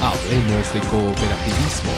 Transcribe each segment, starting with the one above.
Hablemos de cooperativismo.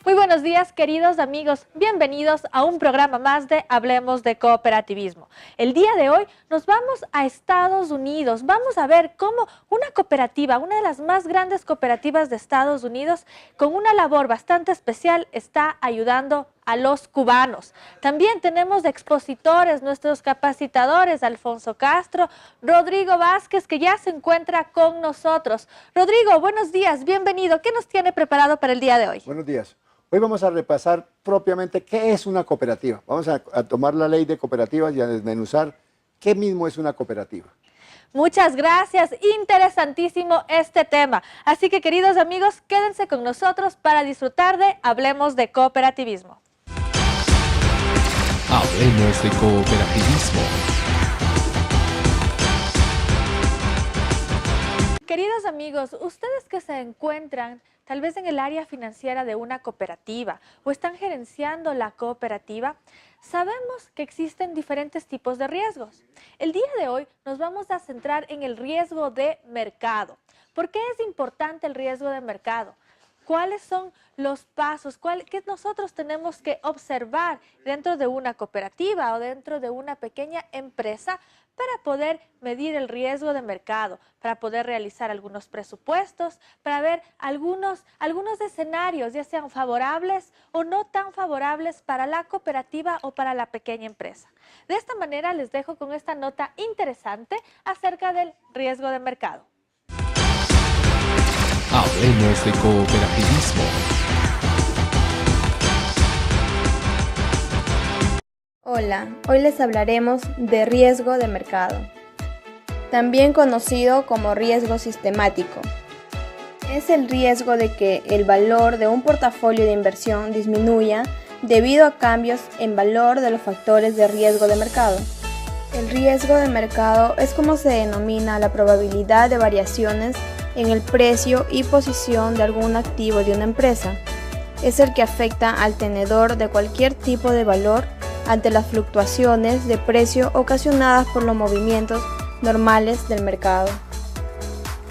Muy buenos días, queridos amigos. Bienvenidos a un programa más de Hablemos de Cooperativismo. El día de hoy nos vamos a Estados Unidos. Vamos a ver cómo una cooperativa, una de las más grandes cooperativas de Estados Unidos, con una labor bastante especial, está ayudando a los cubanos. También tenemos de expositores, nuestros capacitadores, Alfonso Castro, Rodrigo Vázquez, que ya se encuentra con nosotros. Rodrigo, buenos días, bienvenido. ¿Qué nos tiene preparado para el día de hoy? Buenos días. Hoy vamos a repasar propiamente qué es una cooperativa. Vamos a tomar la ley de cooperativas y a desmenuzar qué mismo es una cooperativa. Muchas gracias, interesantísimo este tema. Así que, queridos amigos, quédense con nosotros para disfrutar de Hablemos de Cooperativismo. Hablemos de cooperativismo. Queridos amigos, ustedes que se encuentran tal vez en el área financiera de una cooperativa o están gerenciando la cooperativa, sabemos que existen diferentes tipos de riesgos. El día de hoy nos vamos a centrar en el riesgo de mercado. ¿Por qué es importante el riesgo de mercado? ¿Cuáles son los pasos que nosotros tenemos que observar dentro de una cooperativa o dentro de una pequeña empresa para poder medir el riesgo de mercado, para poder realizar algunos presupuestos, para ver algunos escenarios, ya sean favorables o no tan favorables para la cooperativa o para la pequeña empresa? De esta manera les dejo con esta nota interesante acerca del riesgo de mercado. Hablemos de cooperativismo. Hola, hoy les hablaremos de riesgo de mercado, también conocido como riesgo sistemático. Es el riesgo de que el valor de un portafolio de inversión disminuya debido a cambios en valor de los factores de riesgo de mercado. El riesgo de mercado es como se denomina la probabilidad de variaciones en el precio y posición de algún activo de una empresa. Es el que afecta al tenedor de cualquier tipo de valor ante las fluctuaciones de precio ocasionadas por los movimientos normales del mercado.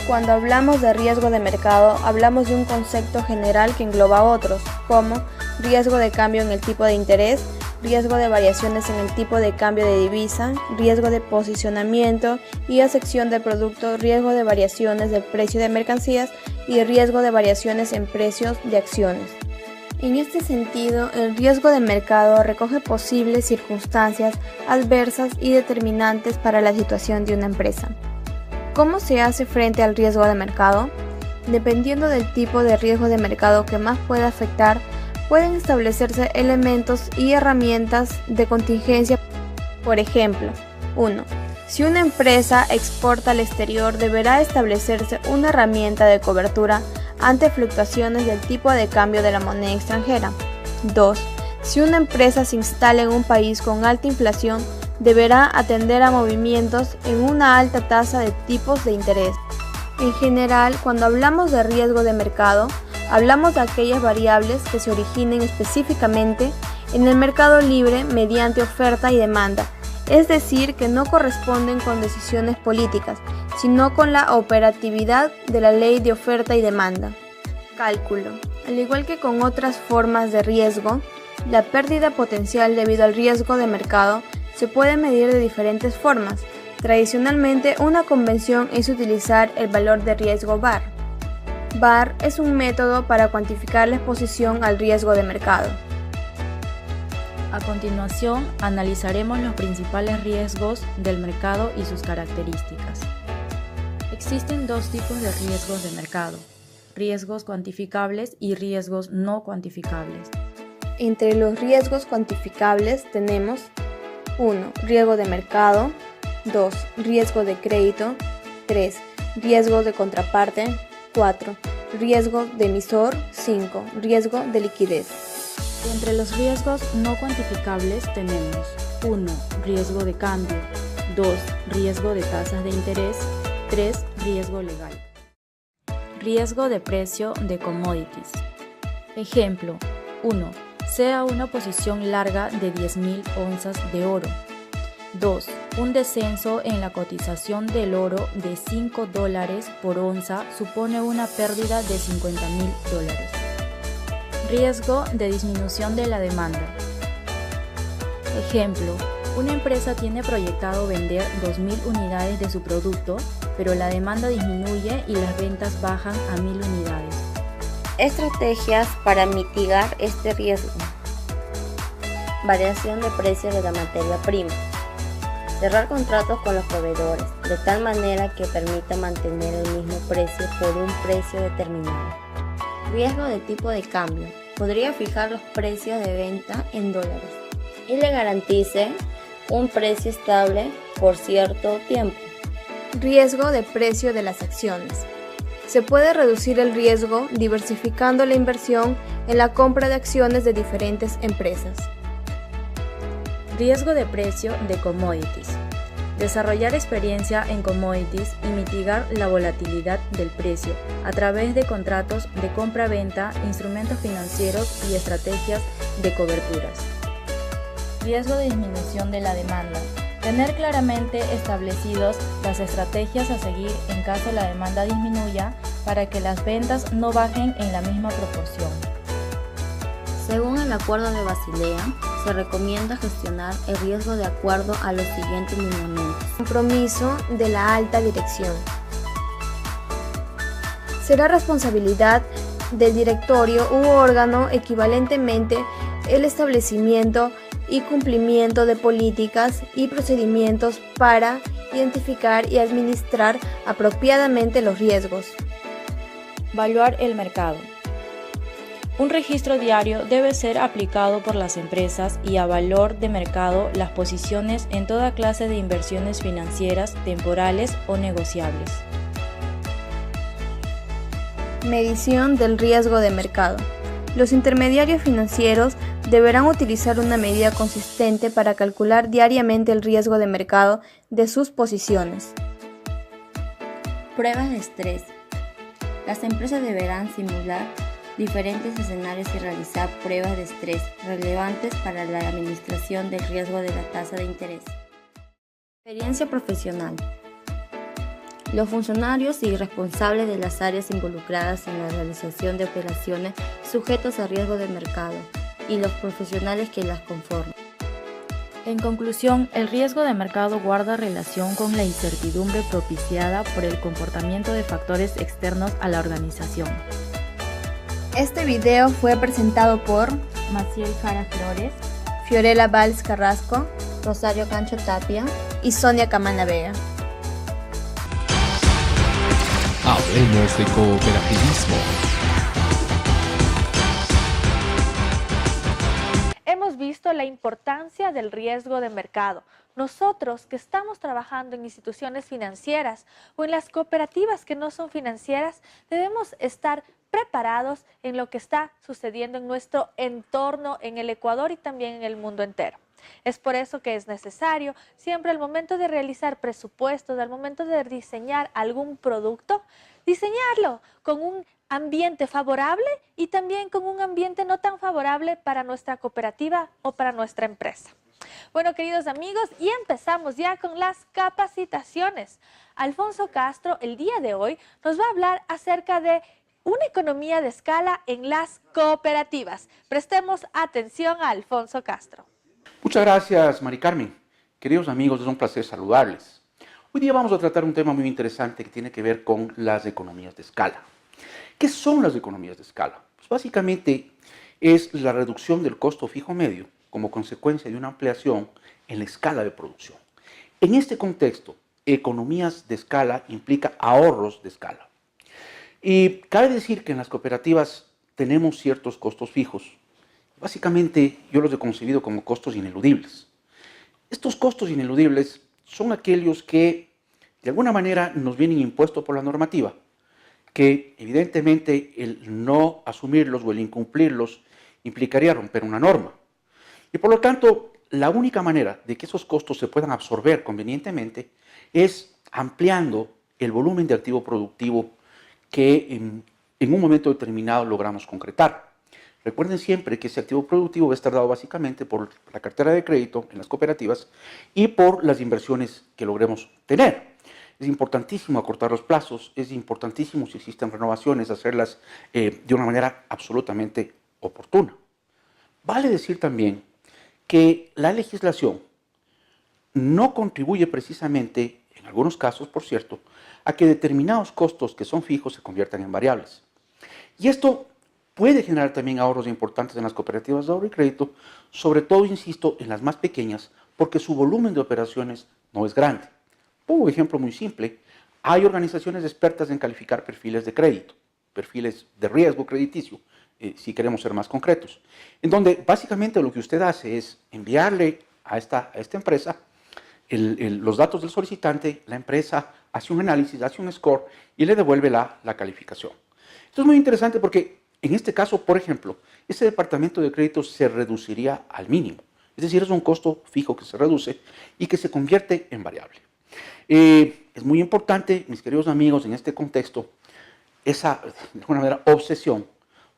Cuando hablamos de riesgo de mercado, hablamos de un concepto general que engloba otros, como riesgo de cambio en el tipo de interés, riesgo de variaciones en el tipo de cambio de divisa, riesgo de posicionamiento y a sección del producto, riesgo de variaciones del precio de mercancías y riesgo de variaciones en precios de acciones. En este sentido, el riesgo de mercado recoge posibles circunstancias adversas y determinantes para la situación de una empresa. ¿Cómo se hace frente al riesgo de mercado? Dependiendo del tipo de riesgo de mercado que más pueda afectar, pueden establecerse elementos y herramientas de contingencia. Por ejemplo, 1. Si una empresa exporta al exterior, deberá establecerse una herramienta de cobertura ante fluctuaciones del tipo de cambio de la moneda extranjera. 2. Si una empresa se instala en un país con alta inflación, deberá atender a movimientos en una alta tasa de tipos de interés. En general, cuando hablamos de riesgo de mercado, hablamos de aquellas variables que se originen específicamente en el mercado libre mediante oferta y demanda, es decir, que no corresponden con decisiones políticas, sino con la operatividad de la ley de oferta y demanda. Cálculo. Al igual que con otras formas de riesgo, la pérdida potencial debido al riesgo de mercado se puede medir de diferentes formas. Tradicionalmente, una convención es utilizar el valor de riesgo VaR. VaR es un método para cuantificar la exposición al riesgo de mercado. A continuación, analizaremos los principales riesgos del mercado y sus características. Existen dos tipos de riesgos de mercado: riesgos cuantificables y riesgos no cuantificables. Entre los riesgos cuantificables tenemos 1. Riesgo de mercado. 2. Riesgo de crédito. 3. Riesgo de contraparte. 4. Riesgo de emisor. 5. Riesgo de liquidez. Entre los riesgos no cuantificables tenemos 1. Riesgo de cambio. 2. Riesgo de tasas de interés. 3. Riesgo legal. Riesgo de precio de commodities. Ejemplo: 1. Sea una posición larga de 10.000 onzas de oro. 2. Un descenso en la cotización del oro de $5 por onza supone una pérdida de $50.000. Riesgo de disminución de la demanda. Ejemplo, una empresa tiene proyectado vender 2.000 unidades de su producto, pero la demanda disminuye y las ventas bajan a 1.000 unidades. Estrategias para mitigar este riesgo. Variación de precios de la materia prima. Cerrar contratos con los proveedores, de tal manera que permita mantener el mismo precio por un precio determinado. Riesgo de tipo de cambio. Podría fijar los precios de venta en dólares y le garantice un precio estable por cierto tiempo. Riesgo de precio de las acciones. Se puede reducir el riesgo diversificando la inversión en la compra de acciones de diferentes empresas. Riesgo de precio de commodities. Desarrollar experiencia en commodities y mitigar la volatilidad del precio a través de contratos de compra-venta, instrumentos financieros y estrategias de coberturas. Riesgo de disminución de la demanda. Tener claramente establecidos las estrategias a seguir en caso la demanda disminuya para que las ventas no bajen en la misma proporción. Según el Acuerdo de Basilea, se recomienda gestionar el riesgo de acuerdo a los siguientes lineamientos. Compromiso de la alta dirección. Será responsabilidad del directorio u órgano equivalentemente el establecimiento y cumplimiento de políticas y procedimientos para identificar y administrar apropiadamente los riesgos. Evaluar el mercado. Un registro diario debe ser aplicado por las empresas y a valor de mercado las posiciones en toda clase de inversiones financieras, temporales o negociables. Medición del riesgo de mercado. Los intermediarios financieros deberán utilizar una medida consistente para calcular diariamente el riesgo de mercado de sus posiciones. Pruebas de estrés. Las empresas deberán simular diferentes escenarios y realizar pruebas de estrés relevantes para la administración del riesgo de la tasa de interés. Experiencia profesional. Los funcionarios y responsables de las áreas involucradas en la realización de operaciones sujetos a riesgo de mercado y los profesionales que las conforman. En conclusión, el riesgo de mercado guarda relación con la incertidumbre propiciada por el comportamiento de factores externos a la organización. Este video fue presentado por Maciel Jara Flores, Fiorella Valls Carrasco, Rosario Cancho Tapia y Sonia Camana Vega. Hablemos de cooperativismo. Hemos visto la importancia del riesgo de mercado. Nosotros que estamos trabajando en instituciones financieras o en las cooperativas que no son financieras, debemos estar preparados en lo que está sucediendo en nuestro entorno, en el Ecuador y también en el mundo entero. Es por eso que es necesario siempre al momento de realizar presupuestos, al momento de diseñar algún producto, diseñarlo con un ambiente favorable y también con un ambiente no tan favorable para nuestra cooperativa o para nuestra empresa. Bueno, queridos amigos, y empezamos ya con las capacitaciones. Alfonso Castro, el día de hoy, nos va a hablar acerca de una economía de escala en las cooperativas. Prestemos atención a Alfonso Castro. Muchas gracias, Mari Carmen. Queridos amigos, es un placer saludarles. Hoy día vamos a tratar un tema muy interesante que tiene que ver con las economías de escala. ¿Qué son las economías de escala? Pues básicamente es la reducción del costo fijo medio como consecuencia de una ampliación en la escala de producción. En este contexto, economías de escala implica ahorros de escala. Y cabe decir que en las cooperativas tenemos ciertos costos fijos. Básicamente yo los he concebido como costos ineludibles. Estos costos ineludibles son aquellos que de alguna manera nos vienen impuestos por la normativa, que evidentemente el no asumirlos o el incumplirlos implicaría romper una norma. Y por lo tanto, la única manera de que esos costos se puedan absorber convenientemente es ampliando el volumen de activo productivo que en un momento determinado logramos concretar. Recuerden siempre que ese activo productivo va a estar dado básicamente por la cartera de crédito en las cooperativas y por las inversiones que logremos tener. Es importantísimo acortar los plazos, es importantísimo si existen renovaciones, hacerlas de una manera absolutamente oportuna. Vale decir también que la legislación no contribuye precisamente, en algunos casos por cierto, a que determinados costos que son fijos se conviertan en variables. Y esto puede generar también ahorros importantes en las cooperativas de ahorro y crédito, sobre todo, insisto, en las más pequeñas, porque su volumen de operaciones no es grande. Pongo un ejemplo muy simple. Hay organizaciones expertas en calificar perfiles de crédito, perfiles de riesgo crediticio, si queremos ser más concretos, en donde básicamente lo que usted hace es enviarle a esta empresa los datos del solicitante, la empresa hace un análisis, hace un score y le devuelve la calificación. Esto es muy interesante porque en este caso, por ejemplo, ese departamento de crédito se reduciría al mínimo. Es decir, es un costo fijo que se reduce y que se convierte en variable. Es muy importante, mis queridos amigos, en este contexto, esa, de alguna manera, obsesión,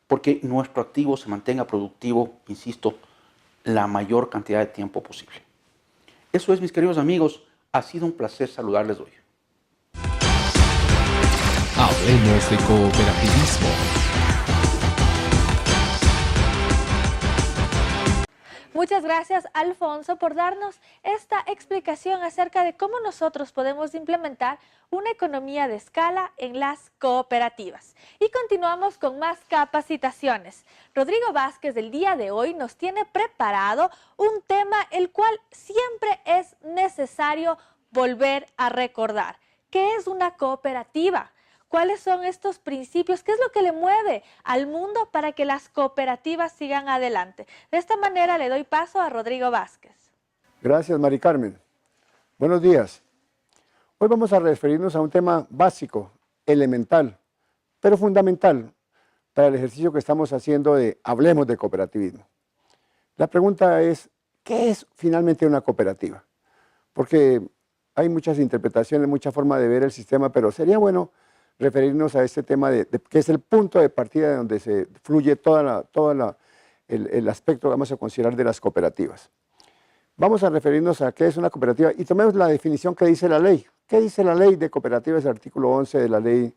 porque nuestro activo se mantenga productivo, insisto, la mayor cantidad de tiempo posible. Eso es, mis queridos amigos, ha sido un placer saludarles hoy. Hablemos de cooperativismo. Muchas gracias, Alfonso, por darnos esta explicación acerca de cómo nosotros podemos implementar una economía de escala en las cooperativas. Y continuamos con más capacitaciones. Rodrigo Vázquez el día de hoy nos tiene preparado un tema el cual siempre es necesario volver a recordar. ¿Qué es una cooperativa? ¿Cuáles son estos principios? ¿Qué es lo que le mueve al mundo para que las cooperativas sigan adelante? De esta manera le doy paso a Rodrigo Vázquez. Gracias, Mari Carmen. Buenos días. Hoy vamos a referirnos a un tema básico, elemental, pero fundamental para el ejercicio que estamos haciendo de Hablemos de Cooperativismo. La pregunta es, ¿qué es finalmente una cooperativa? Porque hay muchas interpretaciones, mucha forma de ver el sistema, pero sería bueno referirnos a este tema que es el punto de partida de donde se fluye todo el aspecto que vamos a considerar de las cooperativas. Vamos a referirnos a qué es una cooperativa y tomemos la definición que dice la ley. ¿Qué dice la ley de cooperativas? El artículo 11 de la Ley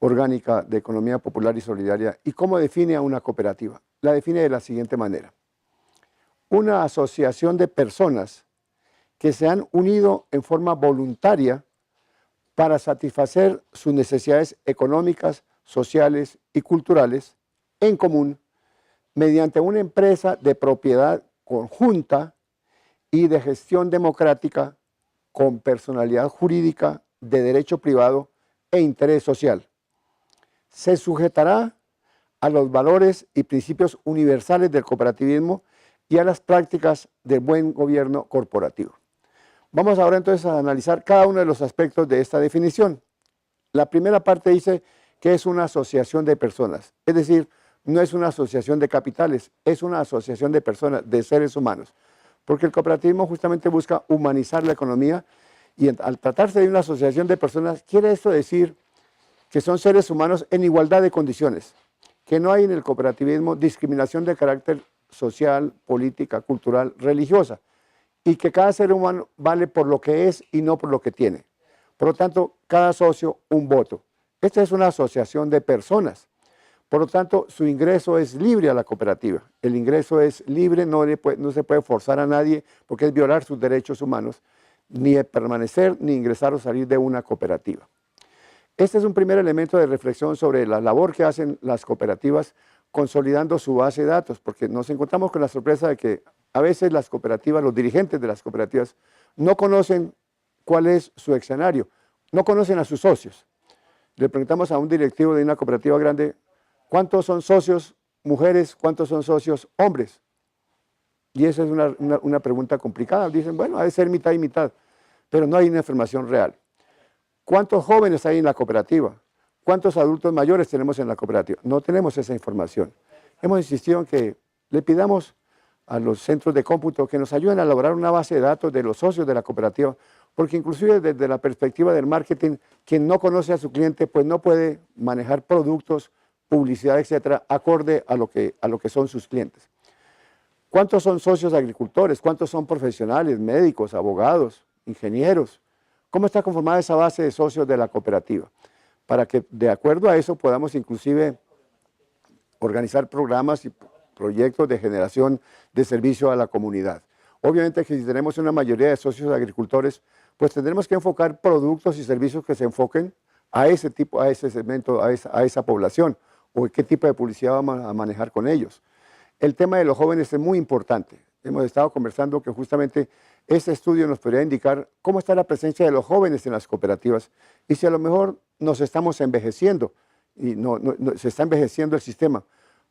Orgánica de Economía Popular y Solidaria. ¿Y cómo define a una cooperativa? La define de la siguiente manera. Una asociación de personas que se han unido en forma voluntaria para satisfacer sus necesidades económicas, sociales y culturales en común mediante una empresa de propiedad conjunta y de gestión democrática con personalidad jurídica de derecho privado e interés social. Se sujetará a los valores y principios universales del cooperativismo y a las prácticas del buen gobierno corporativo. Vamos ahora entonces a analizar cada uno de los aspectos de esta definición. La primera parte dice que es una asociación de personas, es decir, no es una asociación de capitales, es una asociación de personas, de seres humanos, porque el cooperativismo justamente busca humanizar la economía y al tratarse de una asociación de personas, quiere esto decir que son seres humanos en igualdad de condiciones, que no hay en el cooperativismo discriminación de carácter social, política, cultural, religiosa, y que cada ser humano vale por lo que es y no por lo que tiene. Por lo tanto, cada socio un voto. Esta es una asociación de personas. Por lo tanto, su ingreso es libre a la cooperativa. El ingreso es libre, no se puede forzar a nadie porque es violar sus derechos humanos, ni permanecer, ni ingresar o salir de una cooperativa. Este es un primer elemento de reflexión sobre la labor que hacen las cooperativas consolidando su base de datos, porque nos encontramos con la sorpresa de que a veces las cooperativas, los dirigentes de las cooperativas, no conocen cuál es su escenario, no conocen a sus socios. Le preguntamos a un directivo de una cooperativa grande, ¿cuántos son socios mujeres, cuántos son socios hombres? Y esa es una pregunta complicada. Dicen, bueno, ha de ser mitad y mitad, pero no hay una información real. ¿Cuántos jóvenes hay en la cooperativa? ¿Cuántos adultos mayores tenemos en la cooperativa? No tenemos esa información. Hemos insistido en que le pidamos a los centros de cómputo que nos ayuden a elaborar una base de datos de los socios de la cooperativa, porque inclusive desde la perspectiva del marketing, quien no conoce a su cliente pues no puede manejar productos publicidad, etcétera, acorde a lo que son sus clientes. ¿Cuántos son socios agricultores? ¿Cuántos son profesionales, médicos, abogados, ingenieros? ¿Cómo está conformada esa base de socios de la cooperativa? Para que de acuerdo a eso podamos inclusive organizar programas y proyectos de generación de servicio a la comunidad. Obviamente que si tenemos una mayoría de socios agricultores, pues tendremos que enfocar productos y servicios que se enfoquen a ese tipo, a ese segmento, a esa población, o qué tipo de publicidad vamos a manejar con ellos. El tema de los jóvenes es muy importante. Hemos estado conversando que justamente ese estudio nos podría indicar cómo está la presencia de los jóvenes en las cooperativas y si a lo mejor nos estamos envejeciendo y se está envejeciendo el sistema.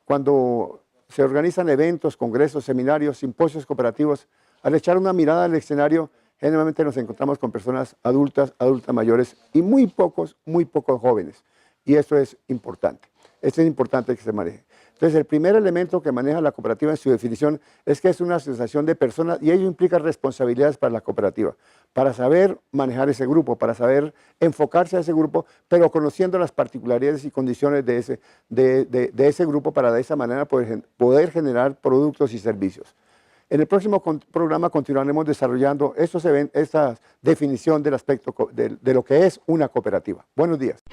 Cuando se organizan eventos, congresos, seminarios, simposios cooperativos, al echar una mirada al escenario, generalmente nos encontramos con personas adultas mayores y muy pocos jóvenes. Y eso es importante. Esto es importante que se maneje. Entonces, el primer elemento que maneja la cooperativa en su definición es que es una asociación de personas y ello implica responsabilidades para la cooperativa, para saber manejar ese grupo, para saber enfocarse a ese grupo, pero conociendo las particularidades y condiciones de ese grupo para de esa manera poder generar productos y servicios. En el próximo programa continuaremos desarrollando esta definición del aspecto de lo que es una cooperativa. Buenos días.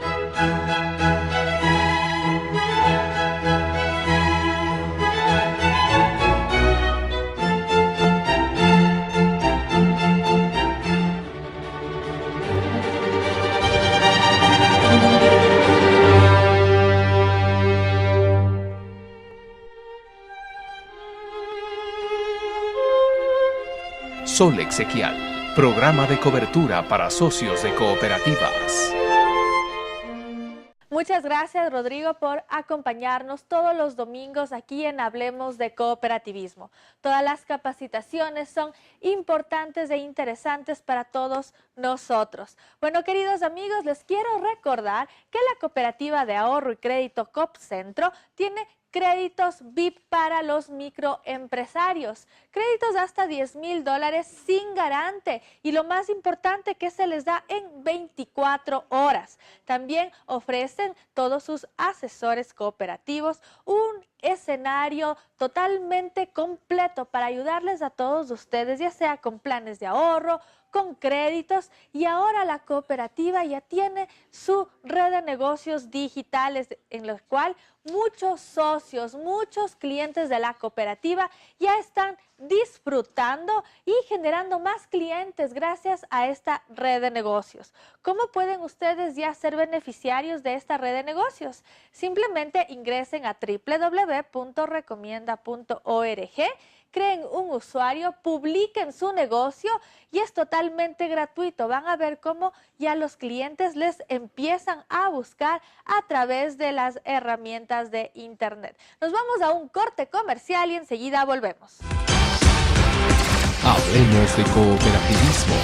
Sol Exequial, programa de cobertura para socios de cooperativas. Muchas gracias, Rodrigo, por acompañarnos todos los domingos aquí en Hablemos de Cooperativismo. Todas las capacitaciones son importantes e interesantes para todos nosotros. Bueno, queridos amigos, les quiero recordar que la Cooperativa de Ahorro y Crédito COPCentro tiene créditos VIP para los microempresarios, créditos hasta $10,000 sin garante y lo más importante que se les da en 24 horas. También ofrecen todos sus asesores cooperativos un escenario totalmente completo para ayudarles a todos ustedes, ya sea con planes de ahorro, con créditos, y ahora la cooperativa ya tiene su red de negocios digitales en los cual muchos socios, muchos clientes de la cooperativa ya están disfrutando y generando más clientes gracias a esta red de negocios. ¿Cómo pueden ustedes ya ser beneficiarios de esta red de negocios? Simplemente ingresen a www.recomienda.org, creen un usuario, publiquen su negocio y es totalmente gratuito. Van a ver cómo ya los clientes les empiezan a buscar a través de las herramientas de Internet. Nos vamos a un corte comercial y enseguida volvemos. Hablemos de cooperativismo.